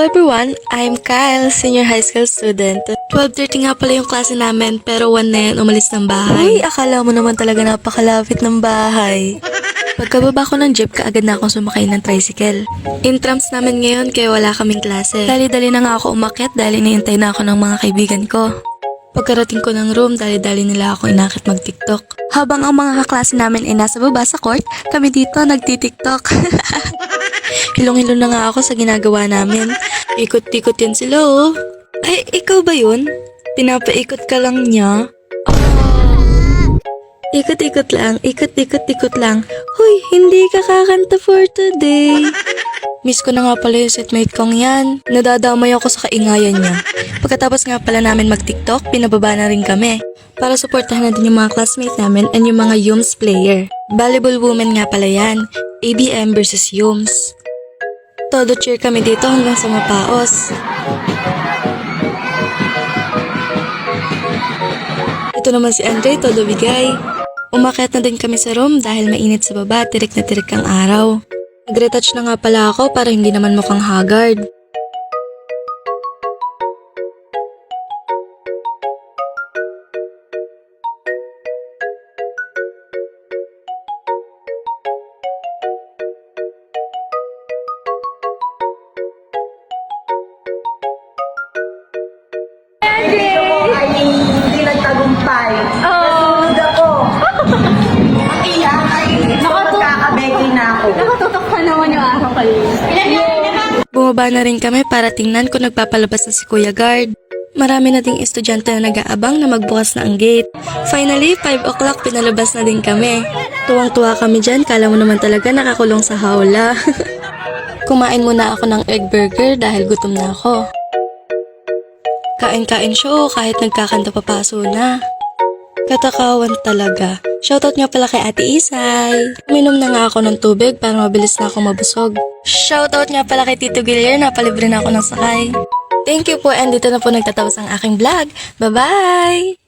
everyone, I'm Kyle, senior high school student. 12:30 nga pala yung klase namin pero 1 na yan umalis ng bahay. Uy, akala mo naman talaga napakalapit ng bahay. Pagkababa ko ng jeep, kaagad na akong sumakay ng tricycle. Intrams namin ngayon kaya wala kaming klase. Dali-dali na nga ako umakyat dahil iniintay na ako ng mga kaibigan ko. Pagkarating ko ng room, dali-dali nila ako inakit mag-tiktok. Habang ang mga kaklase namin ay nasa baba sa court, kami dito nagti-tiktok. Hilong-hilo na nga ako sa ginagawa namin. Ikot-ikot yan sila oh. Ay, ikaw ba yun? Pinapaikot ka lang niya? Ikot-ikot lang, ikot-ikot-ikot lang. Huy, hindi ka kakanta for today. Miss ko na nga pala yung setmate kong yan. Nadadamay ako sa kaingayan niya. Pagkatapos nga pala namin mag-tiktok, pinababa na rin kami. Para supportahan natin yung mga classmate namin and yung mga Yums player. Volleyball women nga pala yan. ABM versus Yums. Todo cheer kami dito hanggang sa mapaos. Ito naman si Andre, todo bigay. Umakyat na din kami sa room dahil mainit sa baba, tirik na tirik ang araw. Nag-retouch na nga pala ako para hindi naman mukhang haggard. Hindi nagtagumpay. Nasunod ako. Ang iyak ay magkakabeki na ako. Nakatutok pa naman yung araw kanina. Bumaba na rin kami para tingnan kung nagpapalabas na si Kuya Guard. Marami na ding estudyante na nag-aabang na magbukas na ang gate. Finally, 5 o'clock pinalabas na din kami. Tuwang-tuwa kami dyan, kala mo naman talaga nakakulong sa hawla. Kumain muna ako ng egg burger dahil gutom na ako. Kain-kain siya kahit nagkakanta papaso na. Katakawan talaga. Shoutout nga pala kay Ate Isay. Minom na nga ako ng tubig para mabilis na ako mabusog. Shoutout nga pala kay Tito Guilher, napalibre na ako ng sakay. Thank you po and dito na po nagtatapos ang aking vlog. Bye-bye!